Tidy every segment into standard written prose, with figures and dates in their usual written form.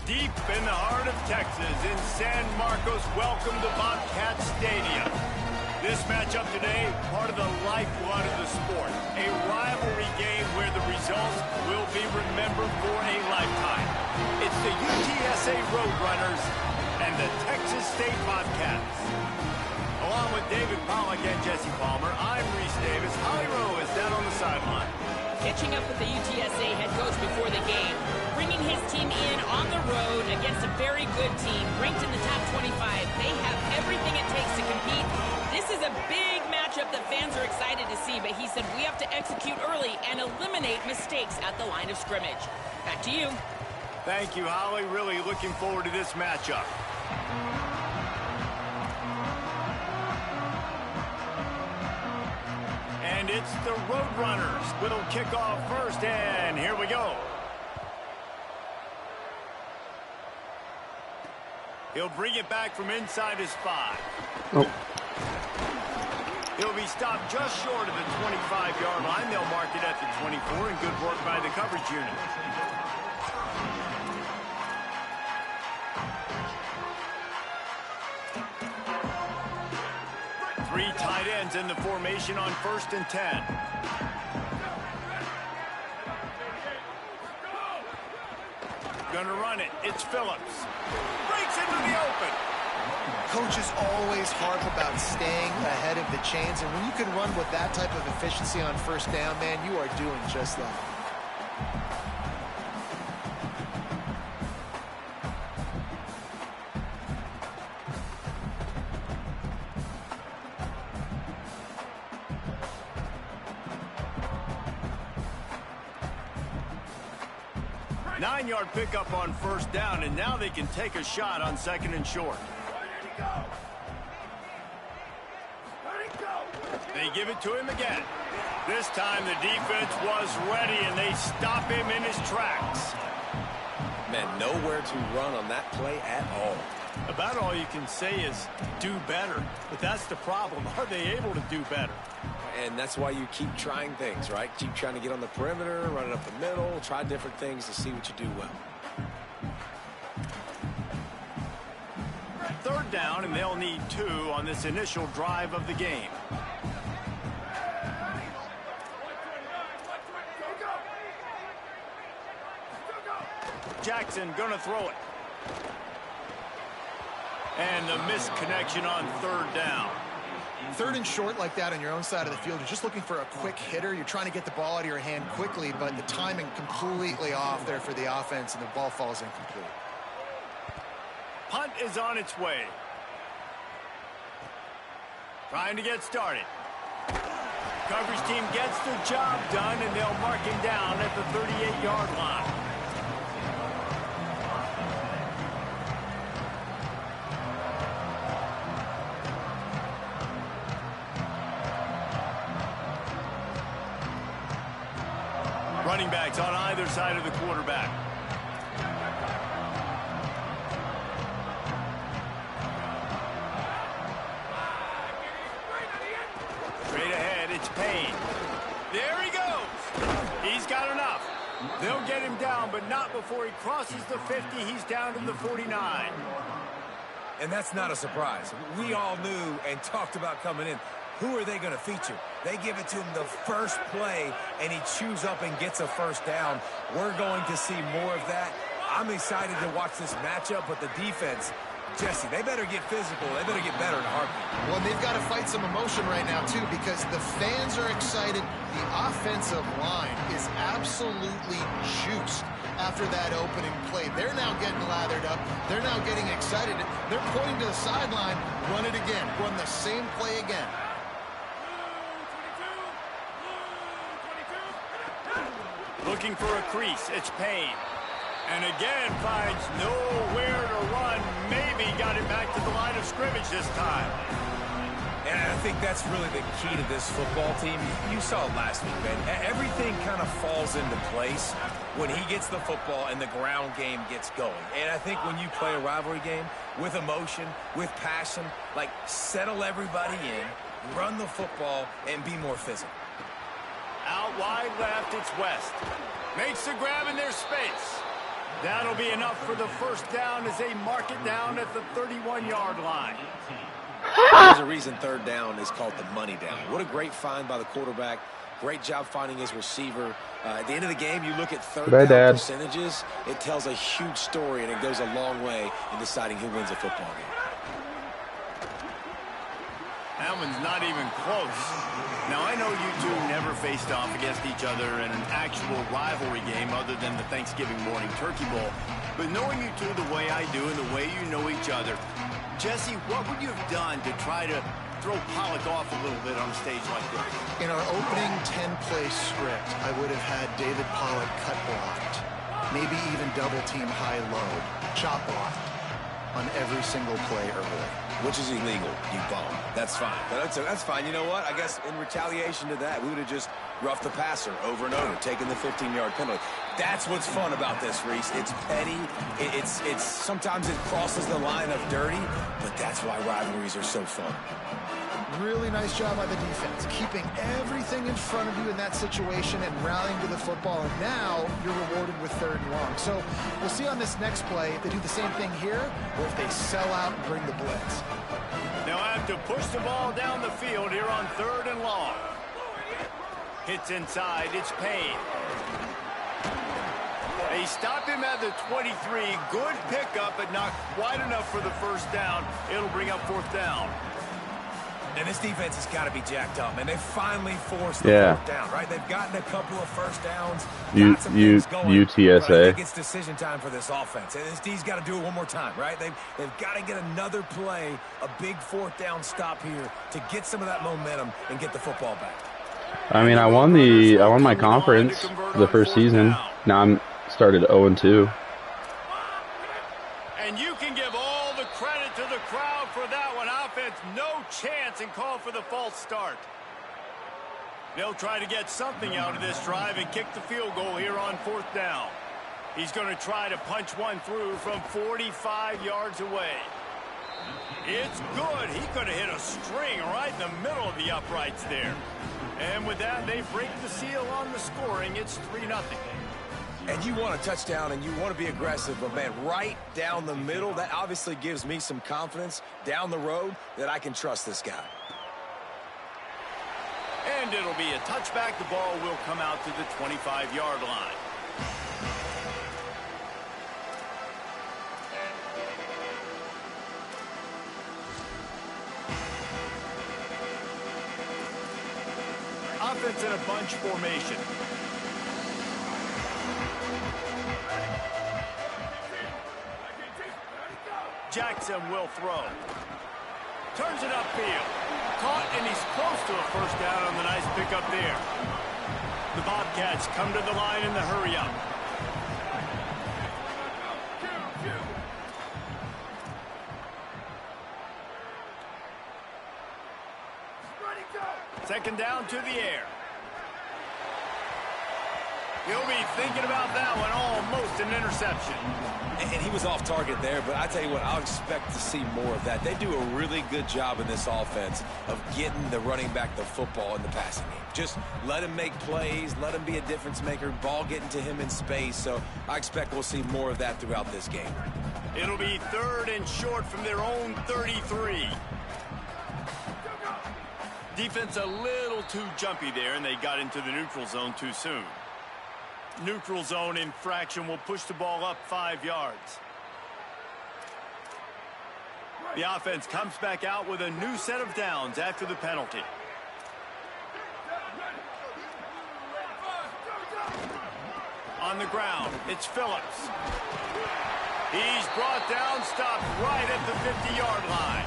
Deep in the heart of Texas, in San Marcos, welcome to Bobcat Stadium. This matchup today, part of the lifeblood of the sport. A rivalry game where the results will be remembered for a lifetime. It's the UTSA Roadrunners and the Texas State Bobcats. Along with David Pollack and Jesse Palmer, I'm Reese Davis. Holly Rowe is down on the sideline. Catching up with the UTSA head coach before the game, bringing his team in on the road against a very good team, ranked in the top 25. They have everything it takes to compete. This is a big matchup that fans are excited to see, but he said we have to execute early and eliminate mistakes at the line of scrimmage. Back to you. Thank you, Holly. Really looking forward to this matchup. And it's the Roadrunners. Will kick off first, and here we go. He'll bring it back from inside his 5. Oh. He'll be stopped just short of the 25-yard line. They'll mark it at the 24, and good work by the coverage unit. Three tight ends in the formation on 1st and 10. Gonna run it. It's Phillips. Breaks into the open. Coaches always harp about staying ahead of the chains, and when you can run with that type of efficiency on 1st down, man, you are doing just that. Nine-yard pickup on 1st down, and now they can take a shot on 2nd and short. They give it to him again. This time the defense was ready, and they stop him in his tracks. Man, nowhere to run on that play at all. About all you can say is do better, but that's the problem. Are they able to do better? And that's why you keep trying things, right? Keep trying to get on the perimeter, run it up the middle, try different things to see what you do well. 3rd down, and they'll need 2 on this initial drive of the game. Jackson gonna throw it. And the missed connection on 3rd down. 3rd and short like that on your own side of the field, you're just looking for a quick hitter. You're trying to get the ball out of your hand quickly, but the timing completely off there for the offense, and the ball falls incomplete. Punt is on its way. Trying to get started. Coverage team gets the job done, and they'll mark him down at the 38-yard line. Running backs on either side of the quarterback. Straight ahead, it's Payne. There he goes. He's got enough. They'll get him down, but not before he crosses the 50. He's down to the 49. And that's not a surprise. We all knew and talked about coming in. Who are they going to feature? They give it to him the first play, and he chews up and gets a 1st down. We're going to see more of that. I'm excited to watch this matchup, but the defense, Jesse, they better get physical. They better get better in a heartbeat. Well, they've got to fight some emotion right now, too, because the fans are excited. The offensive line is absolutely juiced after that opening play. They're now getting lathered up. They're now getting excited. They're pointing to the sideline. Run it again. Run the same play again. Looking for a crease. It's Payne. And again finds nowhere to run. Maybe got it back to the line of scrimmage this time. And I think that's really the key to this football team. You saw it last week, man. Everything kind of falls into place when he gets the football and the ground game gets going. And I think when you play a rivalry game with emotion, with passion, like settle everybody in, run the football, and be more physical. Out wide left, it's West. Makes the grab in their space. That'll be enough for the first down as they mark it down at the 31-yard line. There's a reason third down is called the money down. What a great find by the quarterback. Great job finding his receiver. At the end of the game, you look at third down percentages, it tells a huge story, and it goes a long way in deciding who wins a football game. That one's not even close. Now, I know you two never faced off against each other in an actual rivalry game other than the Thanksgiving morning turkey bowl. But knowing you two the way I do and the way you know each other, Jesse, what would you have done to try to throw Pollock off a little bit on a stage like this? In our opening 10-play script, I would have had David Pollock cut blocked, maybe even double-team high-low, chop blocked on every single play early. Which is illegal, you bum. That's fine. That's fine. You know what? I guess in retaliation to that, we would have just roughed the passer over and over, taking the 15-yard penalty. That's what's fun about this, Reese. It's petty. It's sometimes it crosses the line of dirty, but that's why rivalries are so fun. Really nice job by the defense, keeping everything in front of you in that situation and rallying to the football. And now you're rewarded with third and long. So we'll see on this next play if they do the same thing here or if they sell out and bring the blitz. They'll have to push the ball down the field here on third and long. Hits inside. It's Payne. They stopped him at the 23. Good pickup, but not quite enough for the first down. It'll bring up fourth down. And this defense has got to be jacked up, and they finally forced the fourth down, right? They've gotten a couple of first downs, got some things going. UTSA. But I think it's decision time for this offense. And this D's got to do it one more time, right? They've got to get another play, a big fourth down stop here to get some of that momentum and get the football back. I mean, I won my conference the first season. Now I'm started 0-2. And you can give all the credit to the crowd for that one. Offense, no chance, and call for the false start. They'll try to get something out of this drive and kick the field goal here on fourth down. He's going to try to punch one through from 45 yards away. It's good. He could have hit a string right in the middle of the uprights there. And with that, they break the seal on the scoring. It's 3-0. And you want a touchdown and you want to be aggressive, but man, right down the middle, that obviously gives me some confidence down the road that I can trust this guy. And it'll be a touchback. The ball will come out to the 25-yard line. Offense in a bunch formation. Jackson will throw. Turns it upfield. Caught, and he's close to a first down on the nice pickup there. The Bobcats come to the line in the hurry-up. Second down to the air. He'll be thinking about that one, almost an interception. And he was off target there, but I tell you what, I'll expect to see more of that. They do a really good job in this offense of getting the running back the football in the passing game. Just let him make plays, let him be a difference maker, ball getting to him in space. So I expect we'll see more of that throughout this game. It'll be third and short from their own 33. Defense a little too jumpy there, and they got into the neutral zone too soon. Neutral zone infraction will push the ball up 5 yards. The offense comes back out with a new set of downs after the penalty. On the ground, it's Phillips. He's brought down, stopped right at the 50-yard line.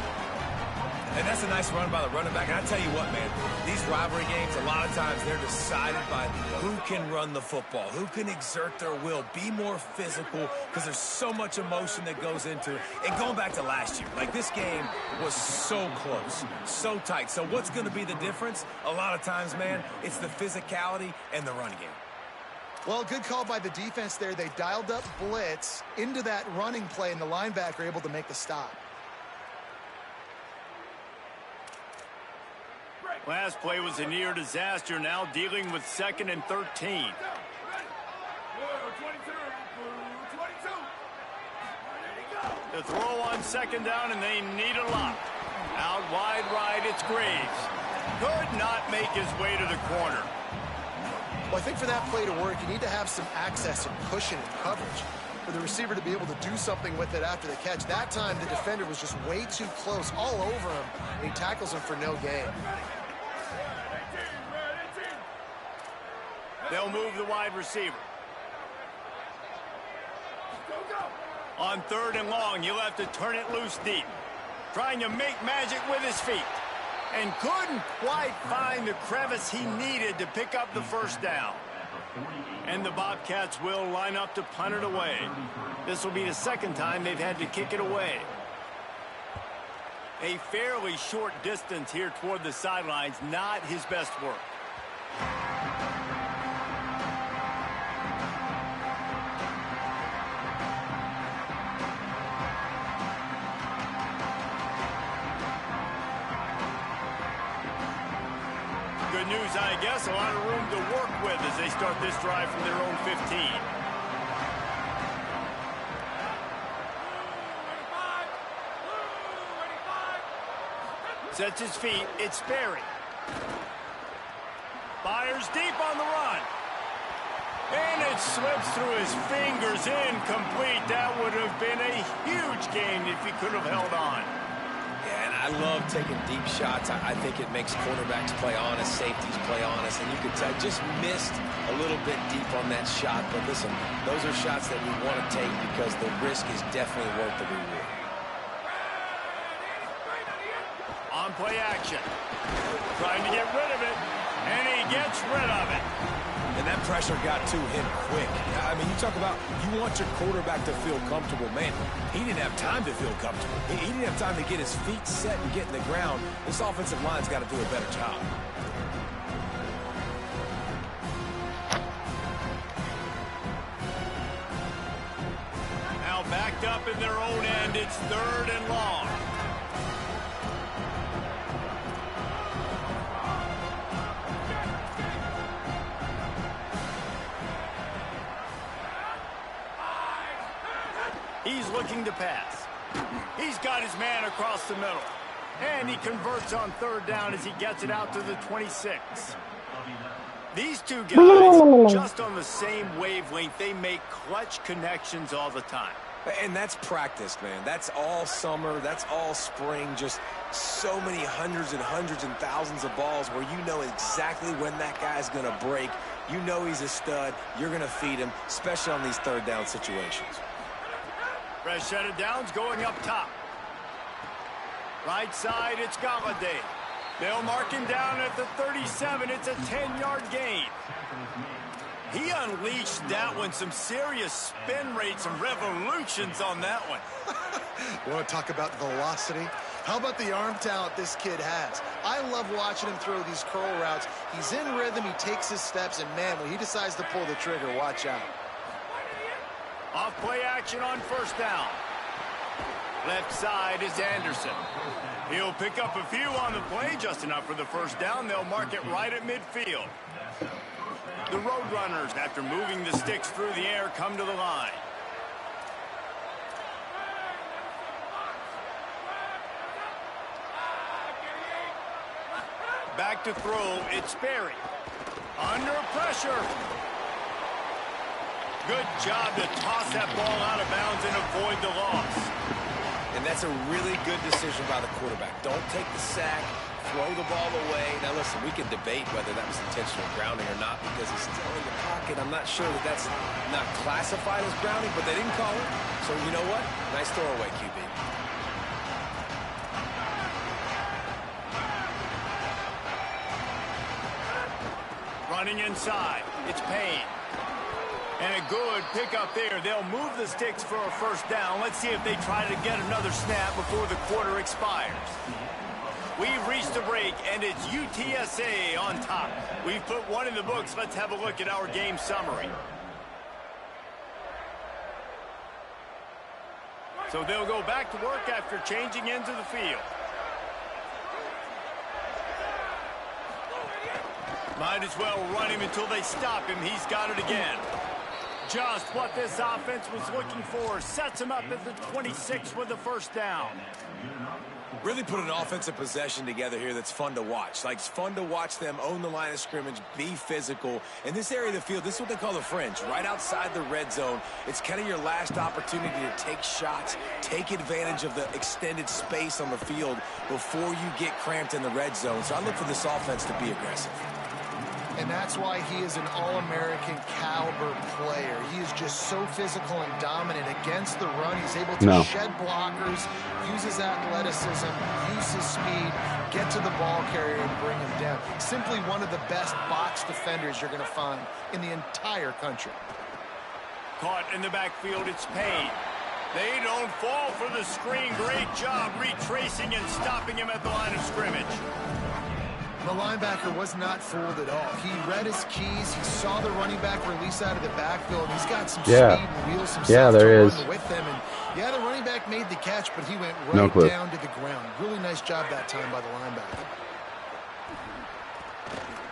And that's a nice run by the running back. And I tell you what, man, these rivalry games, a lot of times they're decided by who can run the football, who can exert their will, be more physical, because there's so much emotion that goes into it. And going back to last year, like this game was so close, so tight. So what's going to be the difference? A lot of times, man, it's the physicality and the run game. Well, good call by the defense there. They dialed up blitz into that running play, and the linebacker able to make the stop. Last play was a near disaster, now dealing with 2nd and 13. The throw on second down, and they need a lot. Out wide right, it's Graves. Could not make his way to the corner. Well, I think for that play to work, you need to have some access and cushion and coverage for the receiver to be able to do something with it after the catch. That time, the defender was just way too close, all over him, and he tackles him for no gain. They'll move the wide receiver. On 3rd and long, he'll have to turn it loose deep. Trying to make magic with his feet. And couldn't quite find the crevice he needed to pick up the first down. And the Bobcats will line up to punt it away. This will be the second time they've had to kick it away. A fairly short distance here toward the sidelines, not his best work. Good news, I guess. A lot of room to work with as they start this drive from their own 15. Sets his feet. It's Sperry. Fires deep on the run. And it slips through his fingers, incomplete. That would have been a huge gain if he could have held on. Yeah, and I love taking deep shots. I think it makes quarterbacks play honest, safeties play honest, and you could tell just missed a little bit deep on that shot. But listen, those are shots that we want to take because the risk is definitely worth the reward. On play action. Trying to get rid of it, and he gets rid of it. And that pressure got to him quick. I mean, you talk about you want your quarterback to feel comfortable. Man, he didn't have time to feel comfortable. He didn't have time to get his feet set and get in the ground. This offensive line's got to do a better job. Now backed up in their own end, it's 3rd and long. He's looking to pass. He's got his man across the middle. And he converts on 3rd down as he gets it out to the 26. These two guys, just on the same wavelength, they make clutch connections all the time. And that's practice, man. That's all summer. That's all spring. Just so many hundreds and thousands of balls where you know exactly when that guy's going to break. You know he's a stud. You're going to feed him, especially on these 3rd down situations. Fresh set of downs going up top. Right side, it's Galladay. They'll mark him down at the 37. It's a 10-yard gain. He unleashed that one. Some serious spin rates and revolutions on that one. You want to talk about velocity? How about the arm talent this kid has? I love watching him throw these curl routes. He's in rhythm. He takes his steps. And, man, when he decides to pull the trigger, watch out. Off play action on 1st down. Left side is Anderson. He'll pick up a few on the play, just enough for the 1st down. They'll mark it right at midfield. The Roadrunners, after moving the sticks through the air, come to the line. Back to throw, it's Sperry. Under pressure. Good job to toss that ball out of bounds and avoid the loss. And that's a really good decision by the quarterback. Don't take the sack, throw the ball away. Now, listen, we can debate whether that was intentional grounding or not because he's still in the pocket. I'm not sure that that's not classified as grounding, but they didn't call it. So, you know what? Nice throwaway, QB. Running inside, it's Payne. And a good pickup there. They'll move the sticks for a 1st down. Let's see if they try to get another snap before the quarter expires. We've reached a break, and it's UTSA on top. We've put one in the books. Let's have a look at our game summary. So they'll go back to work after changing into the field. Might as well run him until they stop him. He's got it again. Just what this offense was looking for. Sets him up at the 26 with the first down. Really put an offensive possession together here that's fun to watch. Like, it's fun to watch them own the line of scrimmage, be physical. In this area of the field, this is what they call the fringe, right outside the red zone. It's kind of your last opportunity to take shots, take advantage of the extended space on the field before you get cramped in the red zone. So I look for this offense to be aggressive. And that's why he is an All-American caliber player. He is just so physical and dominant against the run. He's able to shed blockers, use his athleticism, use his speed, get to the ball carrier and bring him down. Simply one of the best box defenders you're going to find in the entire country. Caught in the backfield, it's Payne. They don't fall for the screen. Great job retracing and stopping him at the line of scrimmage. The linebacker was not fooled at all. He read his keys. He saw the running back release out of the backfield. He's got some speed and wheels himself to run with them. And yeah, the running back made the catch, but he went right down to the ground. Really nice job that time by the linebacker.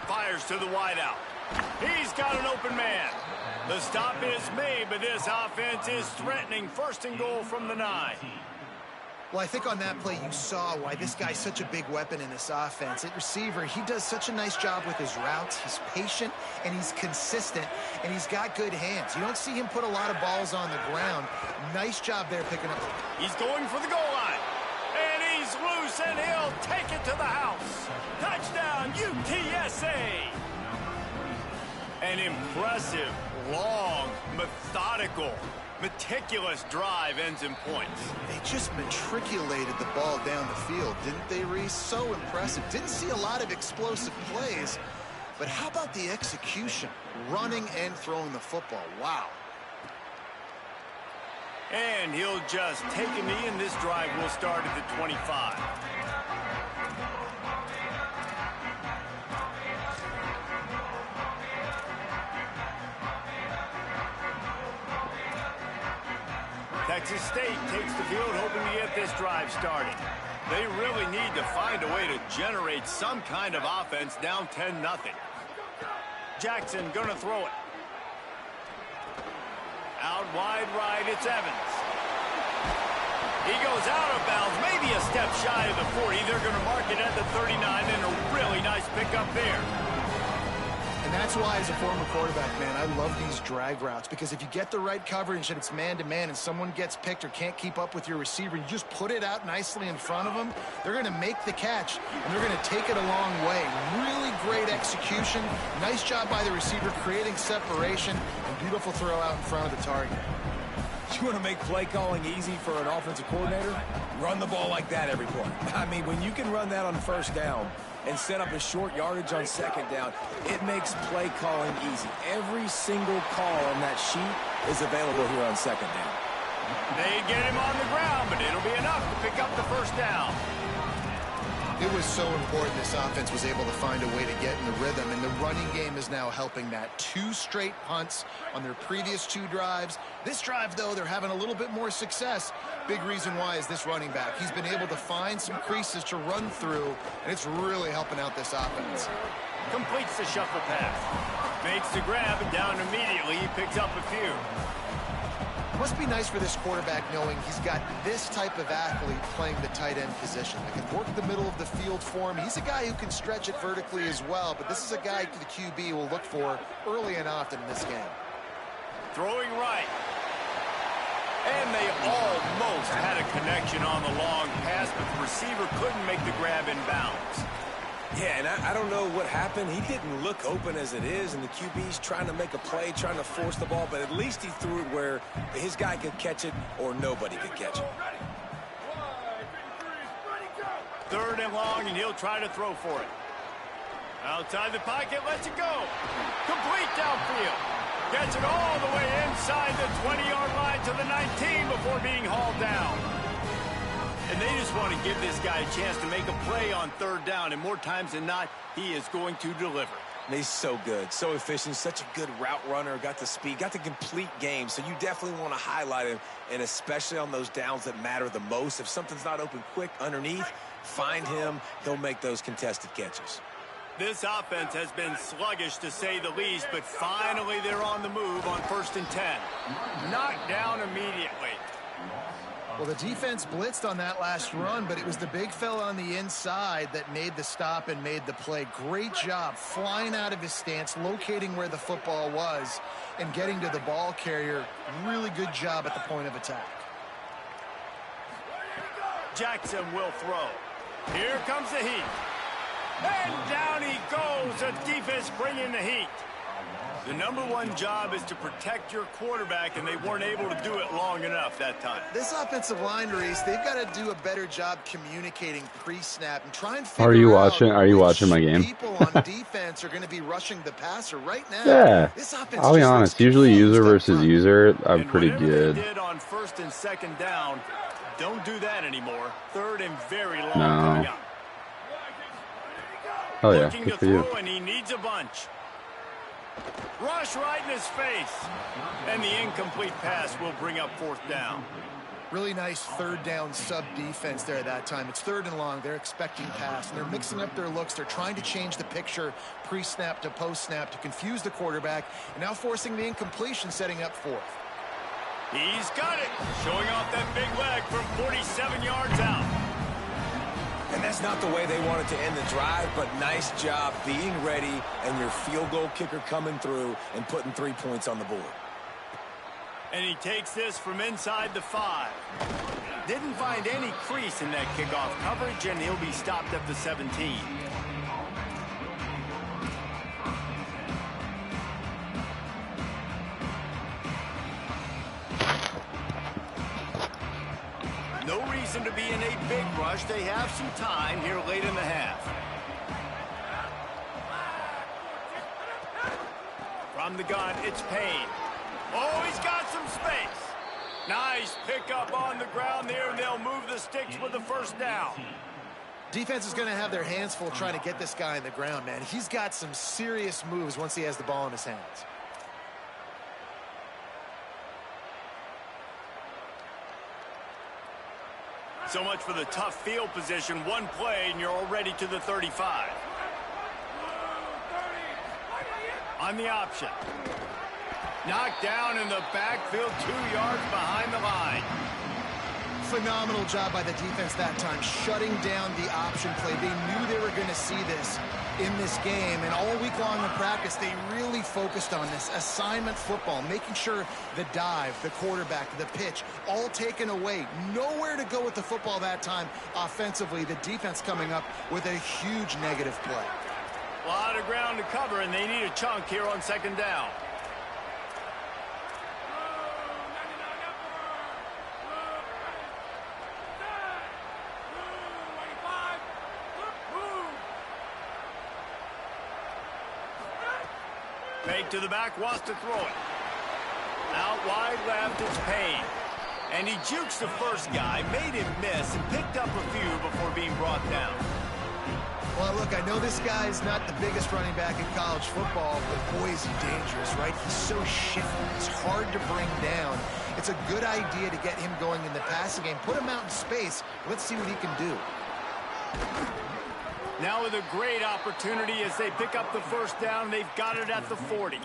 Fires to the wideout. He's got an open man. The stop is made, but this offense is threatening. First and goal from the 9. Well, I think on that play you saw why this guy's such a big weapon in this offense. At receiver, he does such a nice job with his routes. He's patient, and he's consistent, and he's got good hands. You don't see him put a lot of balls on the ground. Nice job there picking up. He's going for the goal line, and he's loose, and he'll take it to the house. Touchdown, UTSA. An impressive, long, methodical, meticulous drive ends in points. They just matriculated the ball down the field, didn't they, Reese? So impressive. Didn't see a lot of explosive plays, but how about the execution? Running and throwing the football. Wow. And he'll just take a knee, and this drive will start at the 25. Texas State takes the field, hoping to get this drive started. They really need to find a way to generate some kind of offense down 10-0. Jackson gonna throw it. Out wide right, it's Evans. He goes out of bounds, maybe a step shy of the 40. They're gonna mark it at the 39, and a really nice pickup there. And that's why, as a former quarterback, man, I love these drag routes, because if you get the right coverage and it's man-to-man and someone gets picked or can't keep up with your receiver, you just put it out nicely in front of them, they're going to make the catch, and they're going to take it a long way. Really great execution. Nice job by the receiver creating separation, and beautiful throw out in front of the target. You want to make play calling easy for an offensive coordinator? Run the ball like that every play. I mean, when you can run that on first down and set up a short yardage on second down, it makes play calling easy. Every single call on that sheet is available here on second down. They get him on the ground, but it'll be enough to pick up the first down. It was so important this offense was able to find a way to get in the rhythm, and the running game is now helping that. 2 straight punts on their previous 2 drives. This drive, though, they're having a little bit more success. Big reason why is this running back. He's been able to find some creases to run through, and it's really helping out this offense. Completes the shuffle pass. Makes the grab, and down immediately. He picks up a few. Must be nice for this quarterback knowing he's got this type of athlete playing the tight end position. That can work the middle of the field for him. He's a guy who can stretch it vertically as well, but this is a guy the QB will look for early and often in this game. Throwing right. And they almost had a connection on the long pass, but the receiver couldn't make the grab in bounds. Yeah, and I don't know what happened. He didn't look open as it is, and the QB's trying to make a play, trying to force the ball, but at least he threw it where his guy could catch it or nobody could catch it. 3rd and long, and he'll try to throw for it. Outside the pocket, lets it go. Complete downfield. Gets it all the way inside the 20-yard line to the 19 before being hauled down. And they just want to give this guy a chance to make a play on 3rd down, and more times than not, he is going to deliver. He's so good, so efficient, such a good route runner, got the speed, got the complete game, so you definitely want to highlight him, and especially on those downs that matter the most. If something's not open quick underneath, find him, he'll make those contested catches. This offense has been sluggish to say the least, but finally they're on the move on 1st and 10. Knocked down immediately. Well, the defense blitzed on that last run, but it was the big fella on the inside that made the stop and made the play. Great job flying out of his stance, locating where the football was, and getting to the ball carrier. Really good job at the point of attack. Jackson will throw. Here comes the heat. And down he goes. The defense bringing the heat. The #1 job is to protect your quarterback, and they weren't able to do it long enough that time. This offensive line, Reese, they've got to do a better job communicating pre-snap and try and figure Are you out watching my game? People on defense are going to be rushing the passer right now. Yeah, this offense I'll be honest. Usually user versus user, I'm and pretty good. They did on 1st and 2nd down. Don't do that anymore. 3rd and very long No. coming up. Oh yeah, Looking good to for you. throw, and he needs a bunch. Rush right in his face. And the incomplete pass will bring up 4th down. Really nice 3rd down sub defense there that time. It's 3rd and long. They're expecting pass, and they're mixing up their looks. They're trying to change the picture pre-snap to post-snap to confuse the quarterback, and now forcing the incompletion, setting up 4th. He's got it. Showing off that big leg from 47 yards out. And that's not the way they wanted to end the drive, but nice job being ready and your field goal kicker coming through and putting 3 points on the board. And he takes this from inside the 5. Didn't find any crease in that kickoff coverage, and he'll be stopped at the 17. No reason to be in a big rush. They have some time here late in the half. From the gun, it's Payne. Oh, he's got some space. Nice pickup on the ground there, and they'll move the sticks with the 1st down. Defense is going to have their hands full trying to get this guy on the ground, man. He's got some serious moves once he has the ball in his hands. So much for the tough field position. One play, and you're already to the 35. On the option. Knocked down in the backfield, 2 yards behind the line. Phenomenal job by the defense that time, shutting down the option play. They knew they were going to see this in this game, and all week long in practice, they really focused on this assignment football, making sure the dive, the quarterback, the pitch, all taken away. Nowhere to go with the football that time offensively. The defense coming up with a huge negative play. A lot of ground to cover, and they need a chunk here on 2nd down. Fake to the back, wants to throw it. Out wide left, it's Payne. And he jukes the first guy, made him miss, and picked up a few before being brought down. Well, look, I know this guy's not the biggest running back in college football, but boy, is he dangerous, right? He's so shifty. It's hard to bring down. It's a good idea to get him going in the passing game. Put him out in space. Let's see what he can do. Now with a great opportunity as they pick up the 1st down. They've got it at the 40.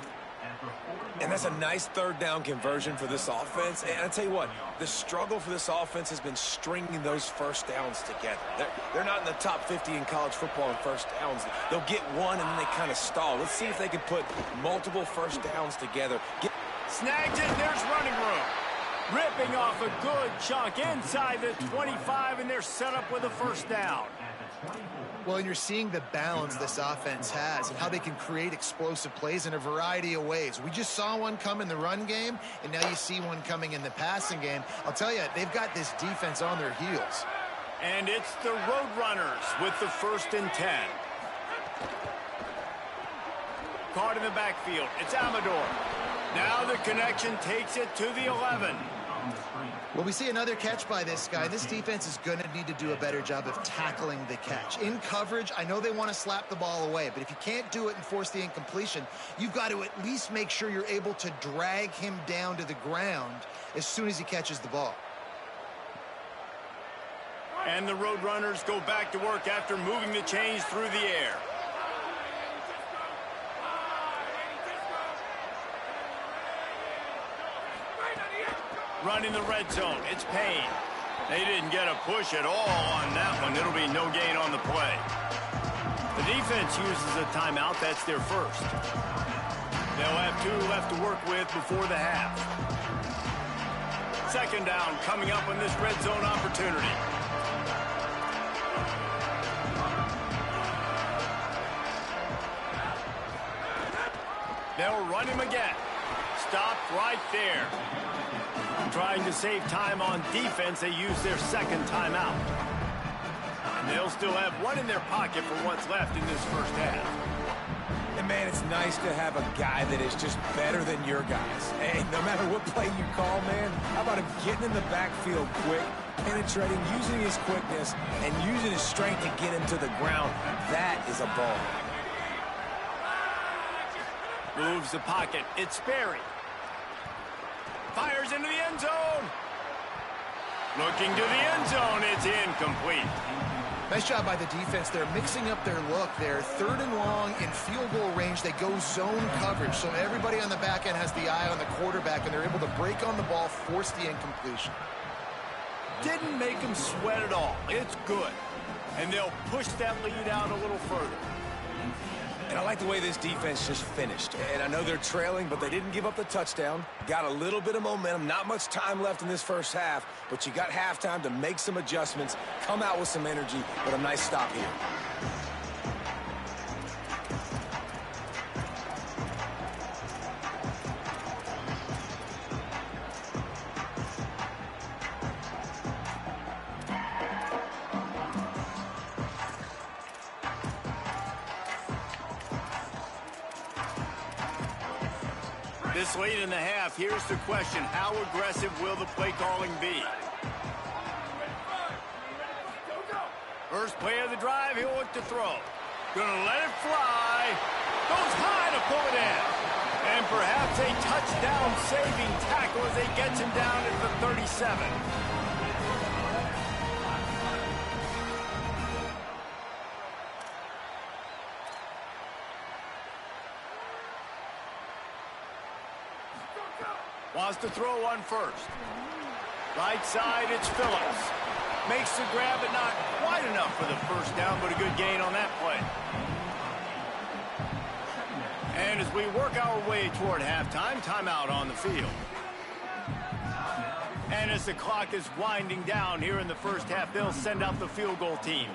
And that's a nice 3rd down conversion for this offense. And I tell you what, the struggle for this offense has been stringing those 1st downs together. They're not in the top 50 in college football in 1st downs. They'll get one and then they kind of stall. Let's see if they can put multiple 1st downs together. Snags it, there's running room. Ripping off a good chunk inside the 25, and they're set up with a 1st down. Well, and you're seeing the balance this offense has and how they can create explosive plays in a variety of ways. We just saw one come in the run game, and now you see one coming in the passing game. I'll tell you, they've got this defense on their heels. And it's the Roadrunners with the 1st and 10. Caught in the backfield. It's Amador. Now the connection takes it to the 11. Well, we see another catch by this guy. This defense is going to need to do a better job of tackling the catch. In coverage, I know they want to slap the ball away, but if you can't do it and force the incompletion, you've got to at least make sure you're able to drag him down to the ground as soon as he catches the ball. And the Roadrunners go back to work after moving the chains through the air. Running the red zone. It's Payne. They didn't get a push at all on that one. It'll be no gain on the play. The defense uses a timeout. That's their first. They'll have 2 left to work with before the half. Second down coming up on this red zone opportunity. They'll run him again. Stopped right there. Trying to save time on defense, they use their second timeout. And they'll still have 1 in their pocket for what's left in this first half. And, man, it's nice to have a guy that is just better than your guys. Hey, no matter what play you call, man, how about him getting in the backfield quick, penetrating, using his quickness, and using his strength to get him to the ground? That is a ball. Moves the pocket. It's Sperry. Fires into the end zone. Looking to the end zone. It's incomplete. Nice job by the defense. They're mixing up their look there. 3rd and long in field goal range. They go zone coverage. So everybody on the back end has the eye on the quarterback, and they're able to break on the ball, force the incompletion. Didn't make him sweat at all. It's good. And they'll push that lead out a little further. And I like the way this defense just finished. And I know they're trailing, but they didn't give up the touchdown. Got a little bit of momentum. Not much time left in this first half, but you got halftime to make some adjustments, come out with some energy, but a nice stop here. This late in the half, here's the question. How aggressive will the play calling be? First play of the drive, he'll look to throw. Gonna let it fly. Goes high to pull it in. And perhaps a touchdown-saving tackle as they gets him down at the 37. Wants to throw on first. Right side, it's Phillips. Makes the grab, but not quite enough for the first down, but a good gain on that play. And as we work our way toward halftime, timeout on the field. And as the clock is winding down here in the first half, they'll send out the field goal team.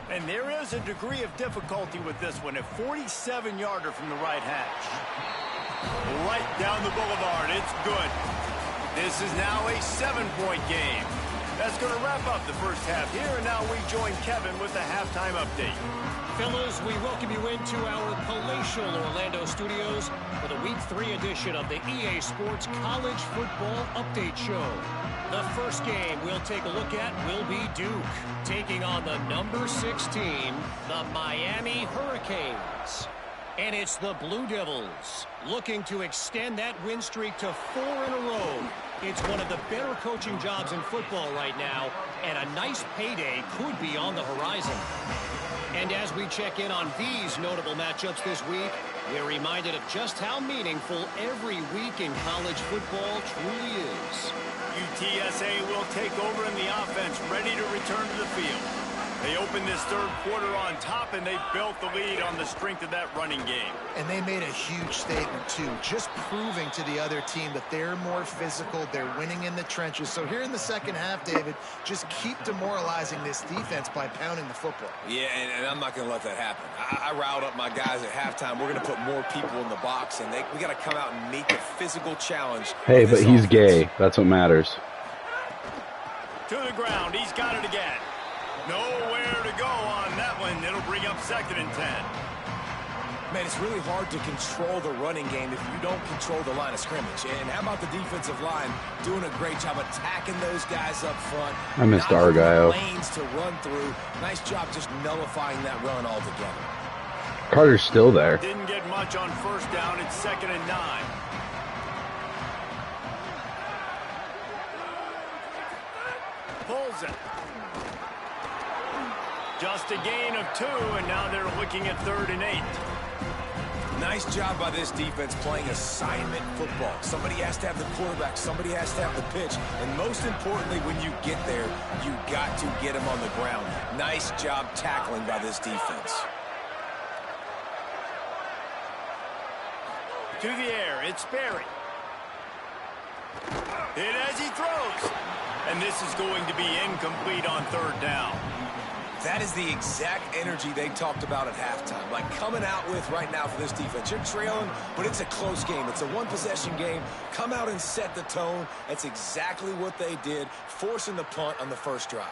And there is a degree of difficulty with this one, a 47-yarder from the right hash. Right down the boulevard. It's good. This is now a 7-point game. That's going to wrap up the first half here, and now we join Kevin with the halftime update. Fellas, we welcome you into our palatial Orlando studios for the Week 3 edition of the EA Sports College Football Update Show. The first game we'll take a look at will be Duke, taking on the number 6 team, the Miami Hurricanes. And it's the Blue Devils looking to extend that win streak to 4 in a row. It's one of the better coaching jobs in football right now, and a nice payday could be on the horizon. And as we check in on these notable matchups this week, we're reminded of just how meaningful every week in college football truly is. UTSA will take over in the offense, ready to return to the field. They opened this third quarter on top, and they built the lead on the strength of that running game. And they made a huge statement, too, just proving to the other team that they're more physical, they're winning in the trenches. So here in the second half, David, just keep demoralizing this defense by pounding the football. Yeah, and I'm not going to let that happen. I riled up my guys at halftime. We're going to put more people in the box, and we got to come out and meet the physical challenge. Hey, but he's gay. That's what matters. To the ground. He's got it again. Nowhere to go on that one. It'll bring up 2nd and 10. Man, it's really hard to control the running game if you don't control the line of scrimmage. And how about the defensive line doing a great job attacking those guys up front? I missed Argyle. Lanes to run through. Nice job just nullifying that run altogether. Carter's still there. Didn't get much on first down. It's 2nd and 9. Pulls it. Just a gain of 2, and now they're looking at 3rd and 8. Nice job by this defense playing assignment football. Somebody has to have the quarterback. Somebody has to have the pitch. And most importantly, when you get there, you got to get him on the ground. Nice job tackling by this defense. To the air, it's Berry. Hit as he throws. And this is going to be incomplete on third down. That is the exact energy they talked about at halftime. Like coming out with right now for this defense. You're trailing, but it's a close game. It's a one-possession game. Come out and set the tone. That's exactly what they did, forcing the punt on the first drive.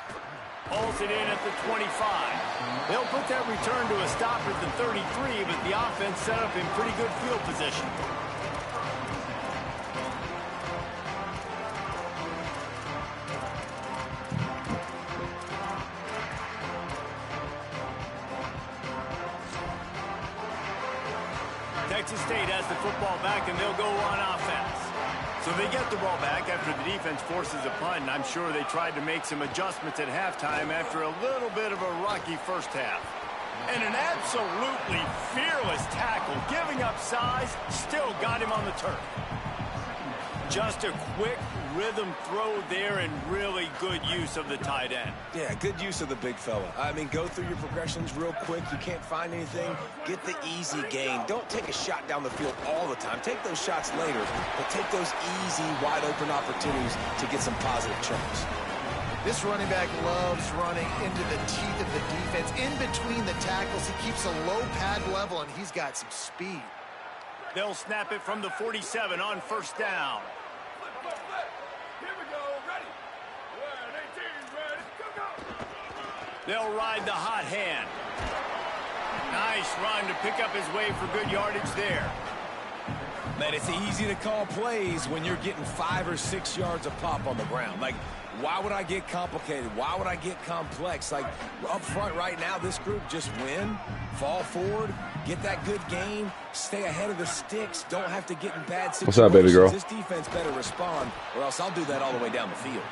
Hauls it in at the 25. They'll put that return to a stop at the 33, but the offense set up in pretty good field position. Texas State has the football back, and they'll go on offense. So they get the ball back after the defense forces a punt, and I'm sure they tried to make some adjustments at halftime after a little bit of a rocky first half. And an absolutely fearless tackle, giving up size, still got him on the turf. Just a quick rhythm throw there and really good use of the tight end. Yeah, good use of the big fella. I mean, go through your progressions real quick. You can't find anything. Get the easy gain. Don't take a shot down the field all the time. Take those shots later, but take those easy, wide-open opportunities to get some positive chunks. This running back loves running into the teeth of the defense. In between the tackles, he keeps a low pad level, and he's got some speed. They'll snap it from the 47 on first down. They'll ride the hot hand. Nice run to pick up his way for good yardage there. Man, it's easy to call plays when you're getting 5 or 6 yards of pop on the ground. Like, why would I get complicated? Why would I get complex? Like, up front right now, this group just win, fall forward, get that good gain, stay ahead of the sticks, don't have to get in bad situations. What's up, baby girl? This defense better respond, or else I'll do that all the way down the field.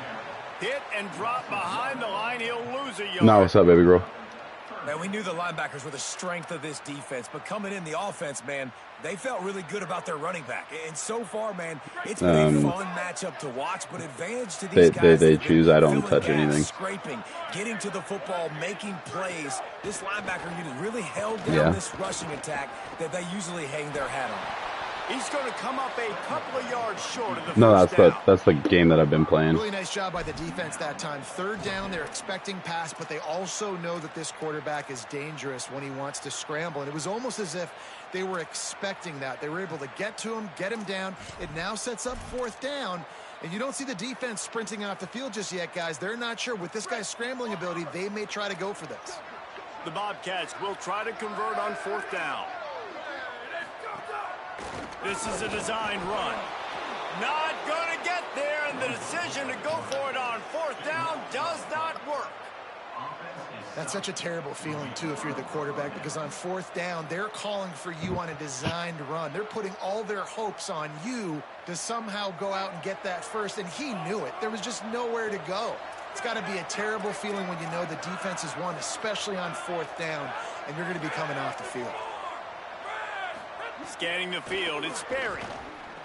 Hit and drop behind the line. He'll lose a yard. No, what's up, baby girl? Man, we knew the linebackers were the strength of this defense, but coming in the offense, man, they felt really good about their running back. And so far, man, it's been a fun matchup to watch, but advantage to these guys. They choose. I don't touch anything. Scraping, getting to the football, making plays. This linebacker unit really held down this rushing attack that they usually hang their hat on. He's going to come up a couple of yards short of the first down. that's the game that I've been playing. Really nice job by the defense that time. Third down, they're expecting pass, but they also know that this quarterback is dangerous when he wants to scramble. And it was almost as if they were expecting that. They were able to get to him, get him down. It now sets up fourth down. And you don't see the defense sprinting off the field just yet, guys. They're not sure. With this guy's scrambling ability, they may try to go for this. The Bobcats will try to convert on fourth down. This is a designed run. Not going to get there, and the decision to go for it on fourth down does not work. That's such a terrible feeling, too, if you're the quarterback, because on fourth down, they're calling for you on a designed run. They're putting all their hopes on you to somehow go out and get that first, and he knew it. There was just nowhere to go. It's got to be a terrible feeling when you know the defense has won, especially on fourth down, and you're going to be coming off the field. Scanning the field, it's Berry.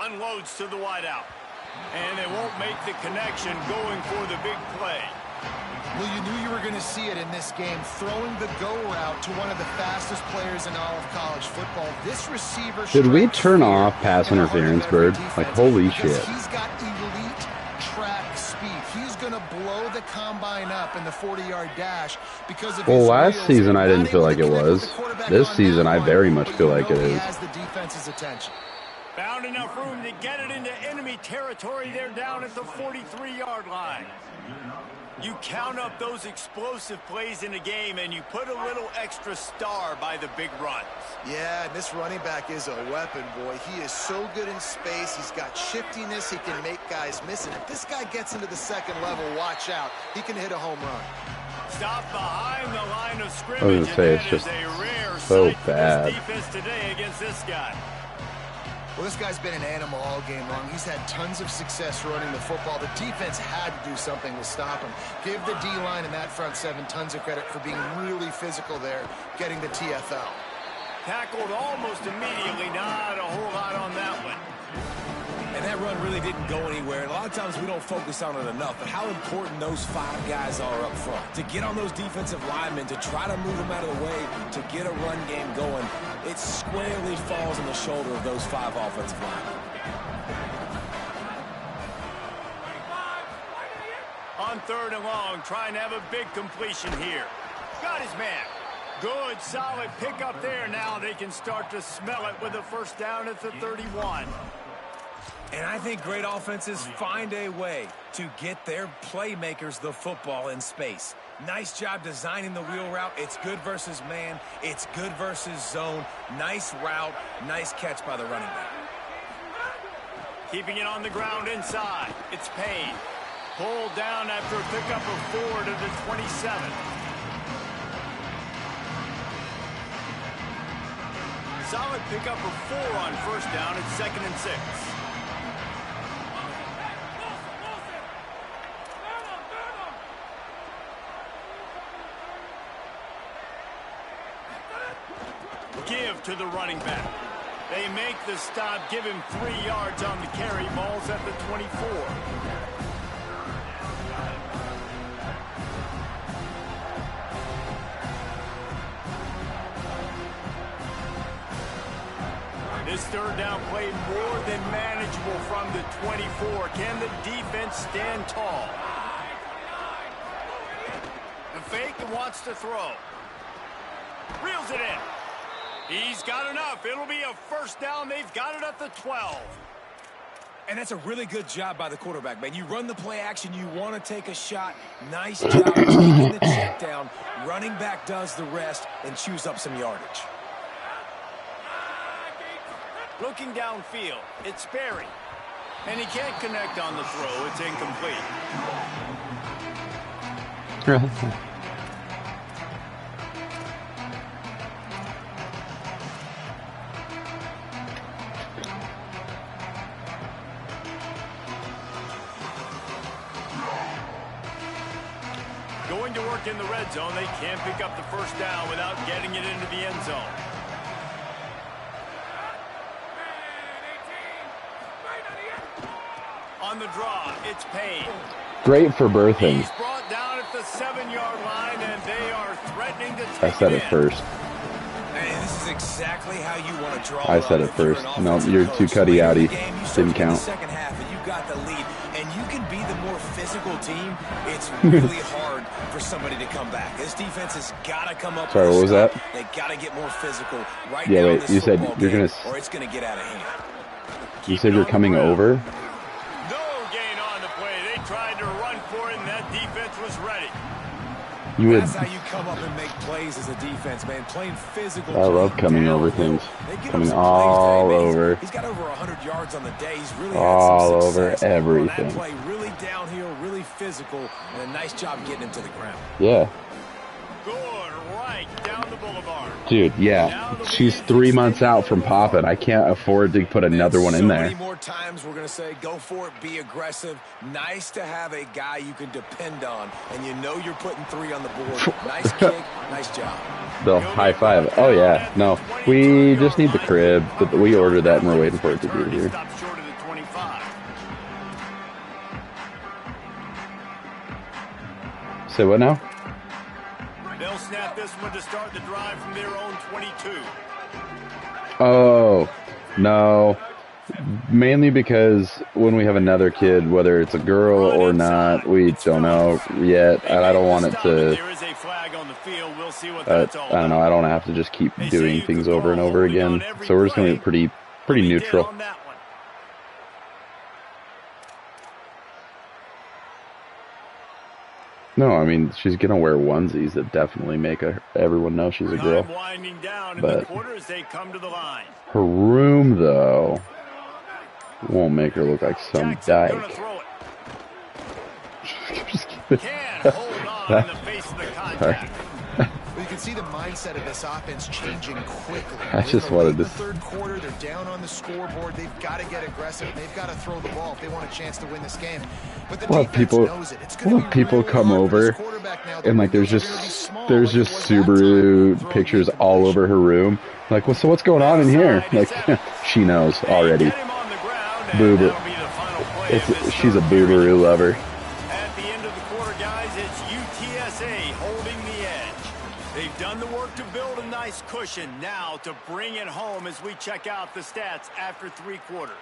Unloads to the wideout. And they won't make the connection going for the big play. Well, you knew you were going to see it in this game. Throwing the go route to one of the fastest players in all of college football. This receiver... Did we turn off pass interference, Bird? Like, holy shit. He's got elite track speed. He's going to blow the combine up in the 40-yard dash because of his last season I didn't feel like it was. This season I very much feel like it is. He has the defense's attention. Found enough room to get it into enemy territory. They're down at the 43-yard line. You count up those explosive plays in a game, and you put a little extra star by the big runs. Yeah, and this running back is a weapon, boy. He is so good in space. He's got shiftiness. He can make guys miss it. If this guy gets into the second level, watch out. He can hit a home run. Stop behind the line of scrimmage. I was going to say, it's just so bad. Defense today against this guy. Well, this guy's been an animal all game long. He's had tons of success running the football. The defense had to do something to stop him. Give the D-line and that front seven tons of credit for being really physical there, getting the TFL. Tackled almost immediately. Not a whole lot on that one. And that run really didn't go anywhere. And a lot of times we don't focus on it enough. But how important those 5 guys are up front. To get on those defensive linemen, to try to move them out of the way, to get a run game going, it squarely falls on the shoulder of those 5 offensive linemen. On 3rd and long, trying to have a big completion here. Got his man. Good, solid pickup there. Now they can start to smell it with a first down at the 31. And I think great offenses find a way to get their playmakers the football in space. Nice job designing the wheel route. It's good versus man. It's good versus zone. Nice route. Nice catch by the running back. Keeping it on the ground inside. It's Payne. Pulled down after a pickup of 4 to the 27. Solid pickup of 4 on first down at 2nd and 6. Give to the running back. They make the stop, give him 3 yards on the carry. Ball's at the 24. This 3rd down play more than manageable from the 24. Can the defense stand tall? The fake and wants to throw. Reels it in. He's got enough. It'll be a first down. They've got it at the 12. And that's a really good job by the quarterback, man. You run the play action. You want to take a shot. Nice job taking the check down. Running back does the rest and chews up some yardage. Looking downfield, it's Berry. And he can't connect on the throw. It's incomplete. Going to work in the red zone. They can't pick up the first down without getting it into the end zone. On the draw, it's Payne. Great for birthing. He's brought down at the 7-yard line, and they are threatening to take I said it in. first. And this is exactly how you want to draw. I said it first. No, you're too cutty outy. Didn't count. Second half, and you got the lead, and you can be the more physical team. It's really hard for somebody to come back. This defense has got to come up. Sorry, what was that? They got to get more physical right Yeah, now. wait. You said you're gonna. Or it's gonna get out of hand. You said you're coming over. Tried to run for it, and that defense was ready. That's how you come up and make plays as a defense, man. Playing physical. I love coming over things. Coming all over. He's got over 100 yards on the day. He's really all over everything. That play really downhill, really physical, and a nice job getting him to the ground. Yeah. Good right down the boulevard. Dude, yeah. She's 3 months out from popping. I can't afford to put another one in there. Many more times we're going to say, go for it, be aggressive. Nice to have a guy you can depend on, and you know you're putting 3 on the board. Nice kick, nice job. The high five. Oh, yeah. No, we just need the crib. But we ordered that, and we're waiting for it to be here. Say what now? They'll snap this one to start the drive from their own 22. Oh, no. Mainly because when we have another kid, whether it's a girl or not, we don't know yet. And I don't want it to... I don't know. I don't have to just keep doing things over and over again. So we're just going to be pretty neutral. No, I mean, she's going to wear onesies that definitely make everyone know she's a girl. But her room, though, won't make her look like some dyke. Can't hold on in the face of the contact. You can see the mindset of this offense changing quickly. I just wanted to. The third quarter, they're down on the scoreboard. They've got to get aggressive. They've got to throw the ball if they want a chance to win this game. But the defense knows it. It's going to be people really come hard over for this quarterback now. and like there's just Subaru pictures all over her room. Like, well, so what's going on in here? Like, she knows already. Boober. She's a Boobaroo lover. At the end of the quarter, guys, it's UTSA holding the edge. They've done the work to build a nice cushion. Now to bring it home as we check out the stats after 3 quarters.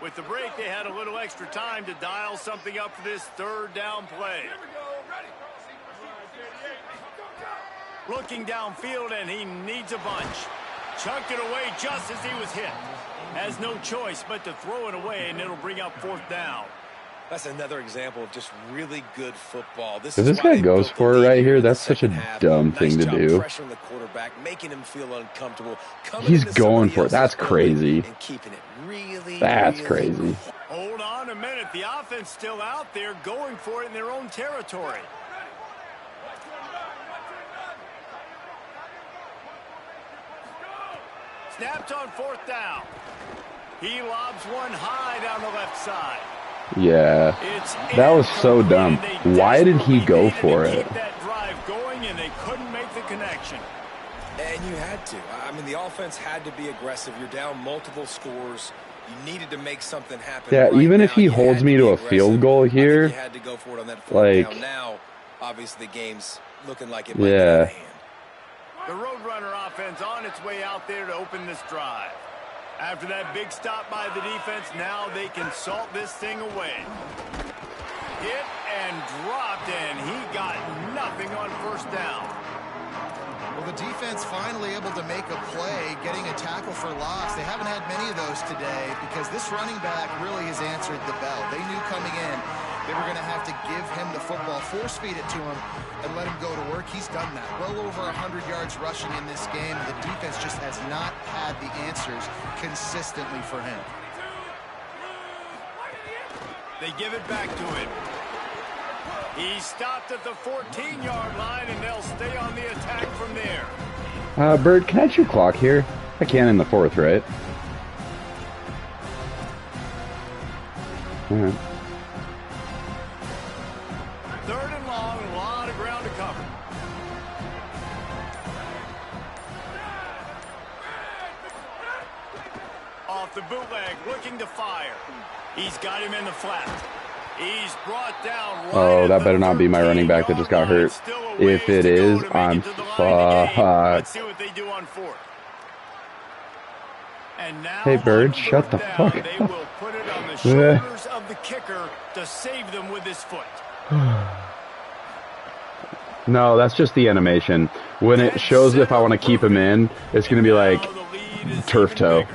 With the break, they had a little extra time to dial something up for this third down play. Looking downfield, and he needs a bunch. Chucked it away just as he was hit. Has no choice but to throw it away, and it'll bring up 4th down. That's another example of just really good football. If this guy goes for it right here, that's such a dumb thing to do. Pressuring the quarterback, making him feel uncomfortable. He's going for it. That's crazy. And keeping it really, That's crazy. Hold on a minute. The offense still out there going for it in their own territory. Snapped on 4th down. He lobs one high down the left side. Yeah, that was so dumb. Why did he go for it? Keep that drive going, and they couldn't make the connection. And you had to. I mean, the offense had to be aggressive. You're down multiple scores. You needed to make something happen. Yeah, right even now. if he holds me to a field goal here, you had to go for it on that 4th down. Now, obviously, the game's looking like it might be out of hand. The Roadrunner offense on its way out there to open this drive. After that big stop by the defense, now they can salt this thing away. Hit and dropped, and he got nothing on 1st down. Well, the defense finally able to make a play, getting a tackle for loss. They haven't had many of those today because this running back really has answered the bell. They knew coming in they were going to have to give him the football, force feed it to him, and let him go to work. He's done that. Well over 100 yards rushing in this game. The defense just has not had the answers consistently for him. They give it back to him. He stopped at the 14-yard line, and they'll stay on the attack from there. Bird, can I chew clock here? I can in the 4th, right? All right. 3rd and long, a lot of ground to cover. Off the bootleg, looking to fire. He's got him in the flat. He's brought down right. Oh, that better not be my running back that just got hurt. If it is, I'm fucked. Let's see what they do on 4th. And now hey, Bird, shut the fuck up. They will put it on the shoulders of the kicker to save them with his foot. No, that's just the animation. When it shows if I want to keep him in, it's going to be like turf toe.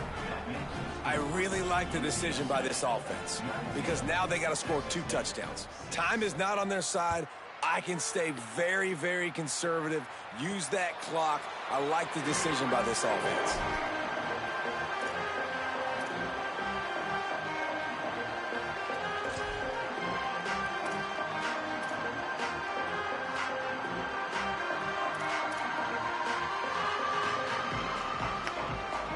I really like the decision by this offense because now they got to score 2 touchdowns. Time is not on their side. I can stay very, very conservative. Use that clock. I like the decision by this offense.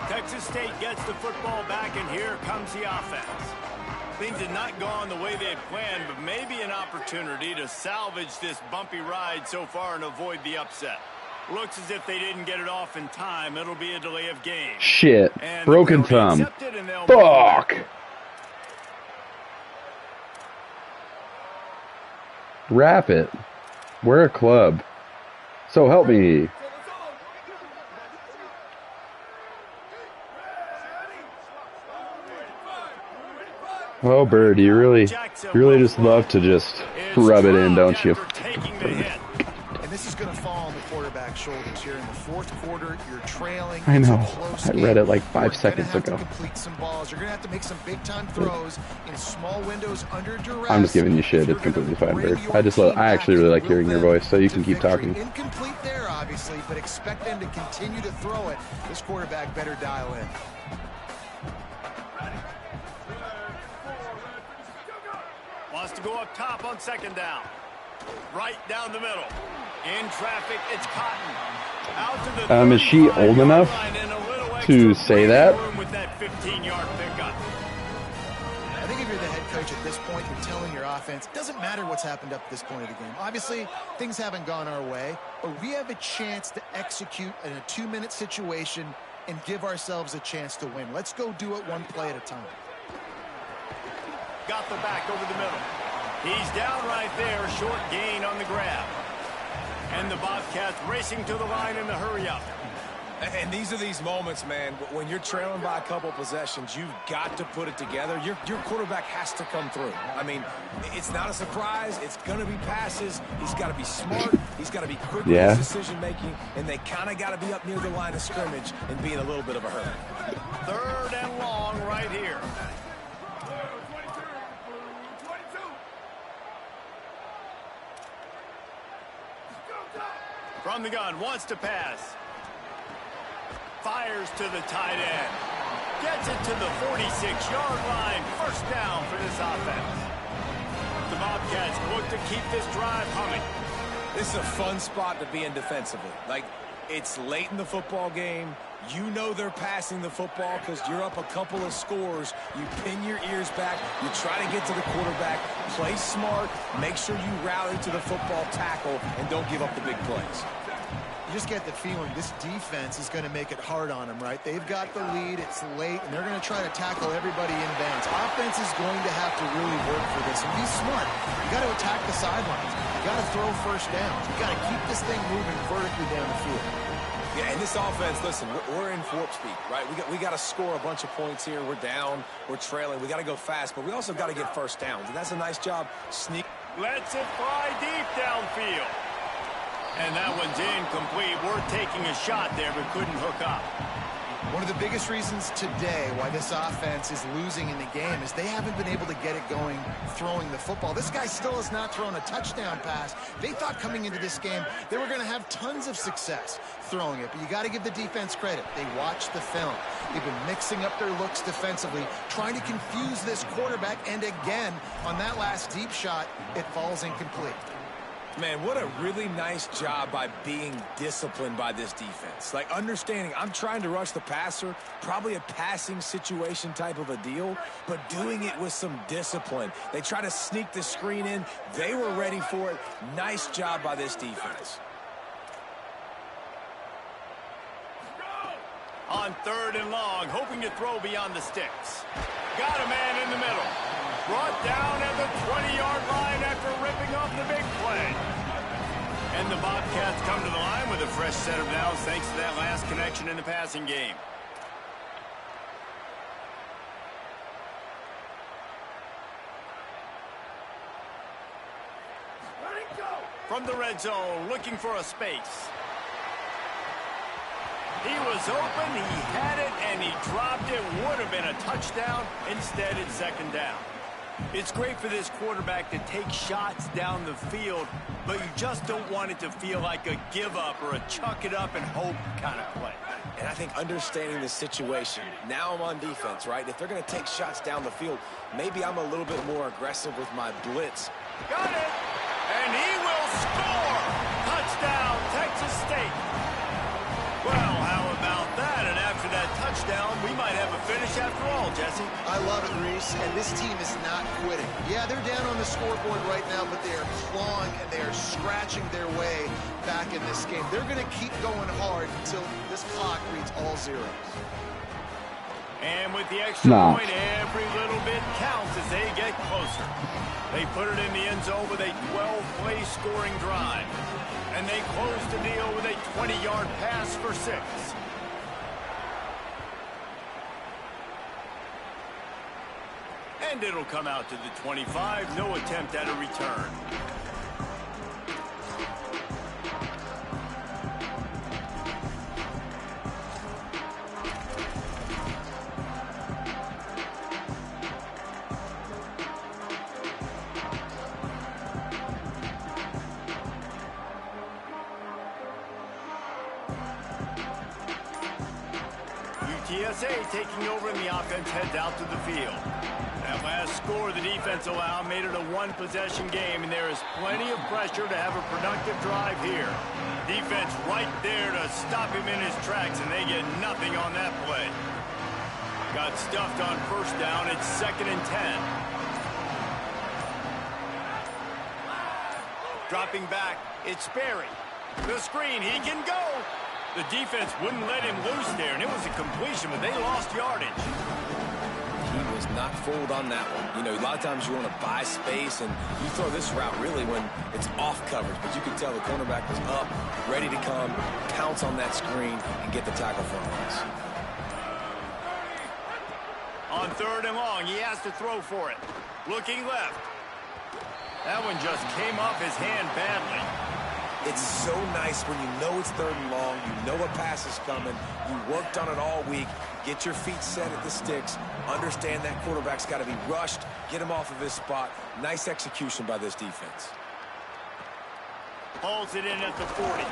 Texas State gets the football back, and here comes the offense. Things had not gone the way they had planned, but maybe an opportunity to salvage this bumpy ride so far and avoid the upset. Looks as if they didn't get it off in time. It'll be a delay of game. Shit. And broken thumb. Fuck. Wrap it. We're a club. So help me. Oh, Bird, you really just love to just rub it in, don't you? And this is going to fall on the quarterback's shoulders here in the 4th quarter. You're trailing. I know. I read it like 5 seconds ago. Complete some balls. You're going to have to make some big-time throws in small windows under duress. I'm just giving you shit. It's completely fine, Bird. I actually really like hearing your voice, so you can keep talking. Incomplete there, obviously, but expect them to continue to throw it. This quarterback better dial in. Wants to go up top on 2nd down. Right down the middle. In traffic, it's Cotton. Out to the is she old enough to say that? With that 15-yard pickup. I think if you're the head coach at this point, you're telling your offense, it doesn't matter what's happened up to this point of the game. Obviously, things haven't gone our way, but we have a chance to execute in a 2-minute situation and give ourselves a chance to win. Let's go do it one play at a time. Got the back over the middle. He's down right there, short gain on the grab. And the Bobcats racing to the line in the hurry-up. And these are these moments, man, when you're trailing by a couple possessions, you've got to put it together. Your quarterback has to come through. I mean, it's not a surprise. It's going to be passes. He's got to be smart. He's got to be quick with his decision-making, and they kind of got to be up near the line of scrimmage and be in a little bit of a hurry. 3rd and long right here. From the gun, wants to pass. Fires to the tight end. Gets it to the 46-yard line. 1st down for this offense. The Bobcats look to keep this drive humming. This is a fun spot to be in defensively. Like, it's late in the football game. You know they're passing the football because you're up a couple of scores. You pin your ears back. You try to get to the quarterback. Play smart. Make sure you rally to the football tackle and don't give up the big plays. You just get the feeling this defense is going to make it hard on them, right? They've got the lead. It's late, and they're going to try to tackle everybody in bounds. Offense is going to have to really work for this and be smart. You got to attack the sidelines. You got to throw 1st downs. You got to keep this thing moving vertically down the field. Yeah, and this offense, listen, we're in warp speed, right? We got to score a bunch of points here. We're down. We're trailing. We got to go fast, but we also got to get 1st downs, and that's a nice job. Lets it fly deep downfield. And that one's incomplete. We're taking a shot there, but couldn't hook up. One of the biggest reasons today why this offense is losing in the game is they haven't been able to get it going throwing the football. This guy still has not thrown a touchdown pass. They thought coming into this game they were going to have tons of success throwing it, but you got to give the defense credit. They watched the film. They've been mixing up their looks defensively, trying to confuse this quarterback, and again, on that last deep shot, it falls incomplete. Man, what a really nice job by being disciplined by this defense. Like, understanding I'm trying to rush the passer, probably a passing situation type of a deal, but doing it with some discipline. They try to sneak the screen in. They were ready for it. Nice job by this defense. On 3rd and long, hoping to throw beyond the sticks. Got a man in the middle. Brought down at the 20-yard line after ripping off the big play. And the Bobcats come to the line with a fresh set of downs thanks to that last connection in the passing game. From the red zone, looking for a space. He was open, he had it, and he dropped it. Would have been a touchdown. Instead, it's 2nd down. It's great for this quarterback to take shots down the field, but you just don't want it to feel like a give-up or a chuck-it-up and hope kind of play. And I think understanding the situation, now I'm on defense, right? If they're going to take shots down the field, maybe I'm a little bit more aggressive with my blitz. Got it! And he will score! Touchdown, Texas State! Well, how about that? And after that touchdown, we might have a finish after all, Jesse. I love it, Reese, and this team is not quitting. Yeah, they're down on the scoreboard right now, but they are clawing and they are scratching their way back in this game. They're going to keep going hard until this clock reads all zeros. And with the extra point, every little bit counts as they get closer. They put it in the end zone with a 12-play scoring drive. And they close the deal with a 20-yard pass for 6. And it'll come out to the 25. No attempt at a return. UTSA taking over, and the offense heads out to the field. That last score the defense allowed made it a one-possession game, and there is plenty of pressure to have a productive drive here. Defense right there to stop him in his tracks, and they get nothing on that play. Got stuffed on first down. It's 2nd and 10. Dropping back, it's Sperry. The screen, he can go. The defense wouldn't let him loose there, and it was a completion, but they lost yardage. He was not fooled on that one. You know, a lot of times you want to buy space, and you throw this route really when it's off coverage. But you can tell the cornerback was up, ready to come, pounce on that screen, and get the tackle for a loss. On 3rd and long, he has to throw for it. Looking left. That one just came off his hand badly. It's so nice when you know it's 3rd and long, you know a pass is coming, you worked on it all week, get your feet set at the sticks, understand that quarterback's got to be rushed, get him off of his spot. Nice execution by this defense. Hauls it in at the 40.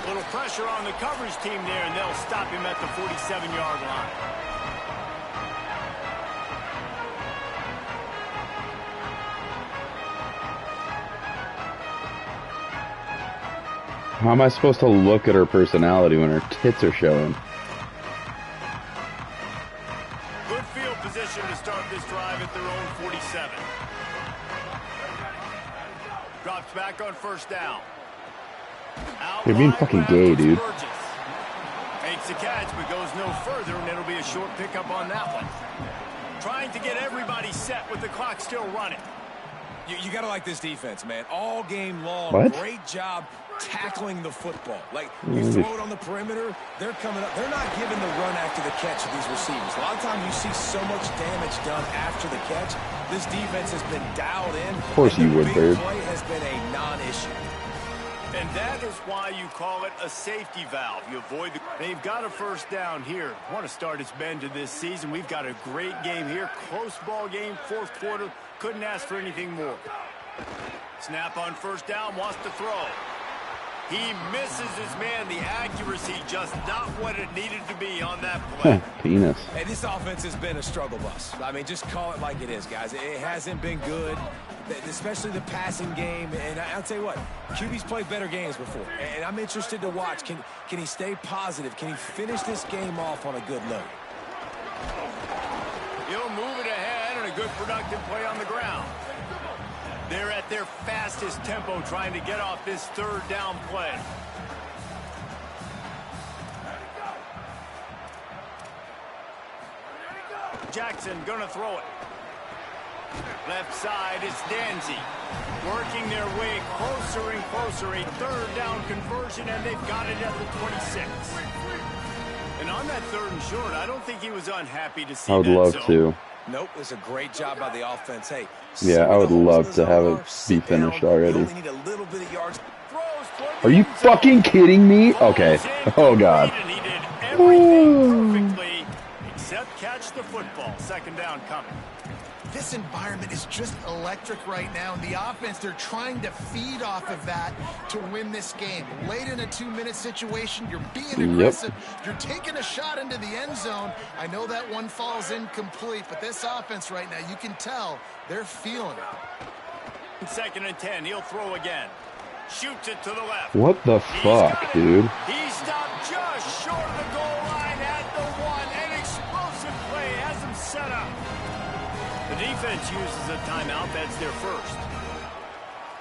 Little pressure on the coverage team there, and they'll stop him at the 47-yard line. How am I supposed to look at her personality when her tits are showing? Good field position to start this drive at their own 47. Drops back on first down. You're being fucking gay, dude. Makes the catch, but goes no further, and it'll be a short pickup on that one. Trying to get everybody set with the clock still running. You got to like this defense, man. All game long, what? Great job tackling the football. Like, you throw it on the perimeter, they're coming up. They're not giving the run after the catch of these receivers. A lot of times you see so much damage done after the catch. This defense has been dialed in. Of course you would, Bird. Play has been a non-issue. And that is why you call it a safety valve. You avoid the... They've got a first down here. Want to start its bend to this season. We've got a great game here. Close ball game, 4th quarter. Couldn't ask for anything more. Snap on first down, wants to throw. He misses his man. The accuracy just not what it needed to be on that play. Penis. Hey, this offense has been a struggle bus. I mean, just call it like it is, guys. It hasn't been good, especially the passing game. And I'll tell you what, QB's played better games before. And I'm interested to watch. Can he stay positive? Can he finish this game off on a good note? He'll move it ahead, and a good productive play on the ground. They're at their fastest tempo trying to get off this 3rd down play. Jackson gonna throw it. Left side, it's Danzy. Working their way closer and closer. A 3rd down conversion, and they've got it at the 26. And on that 3rd and short, I don't think he was unhappy to see that. I would love to. Nope, it's a great job by the offense. Hey, yeah, I would love to have it be finished already. You only need a little bit of yards. Are you fucking kidding me? Okay. Oh, God. And he did everything perfectly except catch the football. 2nd down coming. This environment is just electric right now, and the offense, they're trying to feed off of that to win this game. Late in a 2-minute situation, you're being aggressive. You're taking a shot into the end zone. I know that one falls incomplete, but this offense right now, you can tell they're feeling it. 2nd and 10, he'll throw again. Shoots it to the left. What the fuck, dude? He stopped just short of the goal line at the 1. An explosive play has him set up. The defense uses a timeout. That's their first.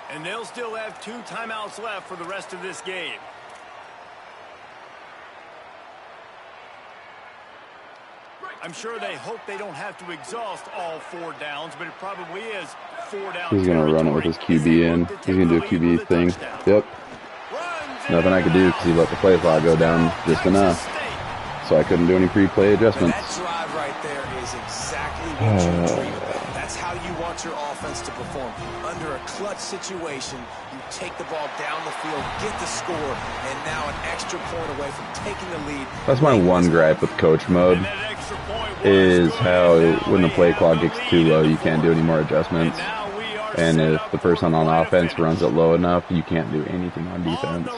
And they'll still have 2 timeouts left for the rest of this game. I'm sure they hope they don't have to exhaust all 4 downs, but it probably is 4 downs. He's going to run it with his QB in. He's going to do a QB thing. Yep. Nothing I could do because he let the play clock go down just enough. So I couldn't do any pre-play adjustments. That drive right there is exactly what you dream about. That's how you want your offense to perform. Under a clutch situation, you take the ball down the field, get the score, and now an extra point away from taking the lead. That's my one gripe with coach mode, is how when the play clock gets too low, you can't do any more adjustments. And if the person on offense runs it low enough, you can't do anything on defense.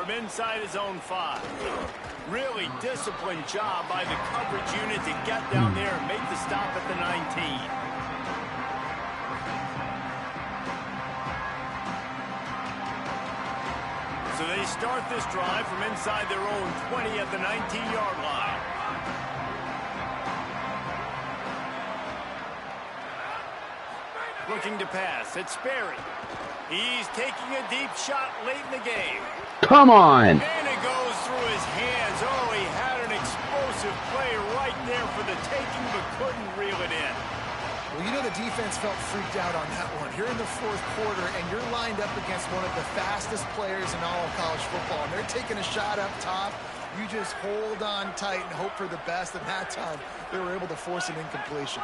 from inside his own 5. Really disciplined job by the coverage unit to get down there and make the stop at the 19. So they start this drive from inside their own 20 at the 19-yard line. Looking to pass. It's Sperry. He's taking a deep shot late in the game. Come on. And it goes through his hands. Oh, he had an explosive play right there for the taking, but couldn't reel it in. Well, you know the defense felt freaked out on that one. You're in the fourth quarter, and you're lined up against one of the fastest players in all of college football, and they're taking a shot up top. You just hold on tight and hope for the best, and that time they were able to force an incompletion.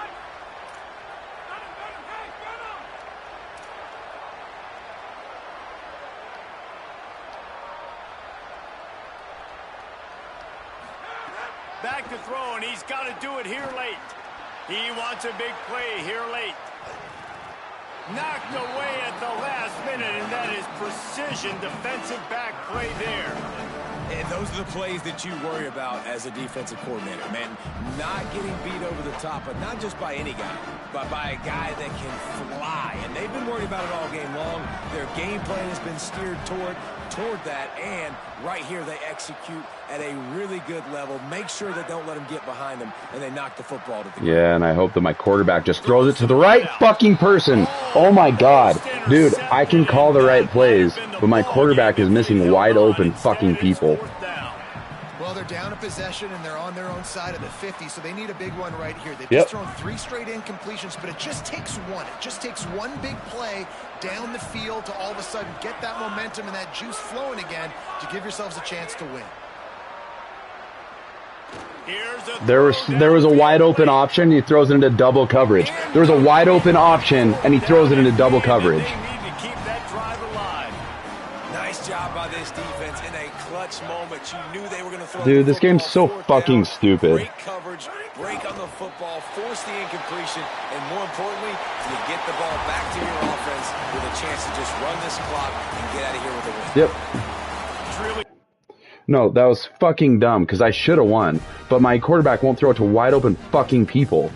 Back to throw, and he's got to do it here late. He wants a big play here late. Knocked away at the last minute, and that is precision defensive back play there. And those are the plays that you worry about as a defensive coordinator, man. Not getting beat over the top, but not just by any guy, but by a guy that can fly. And they've been worried about it all game long. Their game plan has been steered toward that, and right here they execute at a really good level. Make sure they don't let them get behind them, and they knock the football to the ground. Yeah, and I hope that my quarterback just throws it to the right fucking person. Oh my God. Dude, I can call the right plays, but my quarterback is missing wide open fucking people. Well, they're down a possession, and they're on their own side of the 50, so they need a big one right here. They've just thrown 3 straight incompletions, but it just takes one. It just takes one big play down the field to all of a sudden get that momentum and that juice flowing again to give yourselves a chance to win. There was a wide open option, he throws it into double coverage. There was a wide open option, and he throws it into double coverage. Nice job by this defense in a clutch moment. You knew they were going to throw. Dude, this game's so fucking stupid. Great coverage, break on the football, force the incompletion, and more importantly, you get the ball back to your offense with a chance to just run this clock and get out of here with a win. Yep. No, that was fucking dumb, because I should have won. But my quarterback won't throw it to wide open fucking people.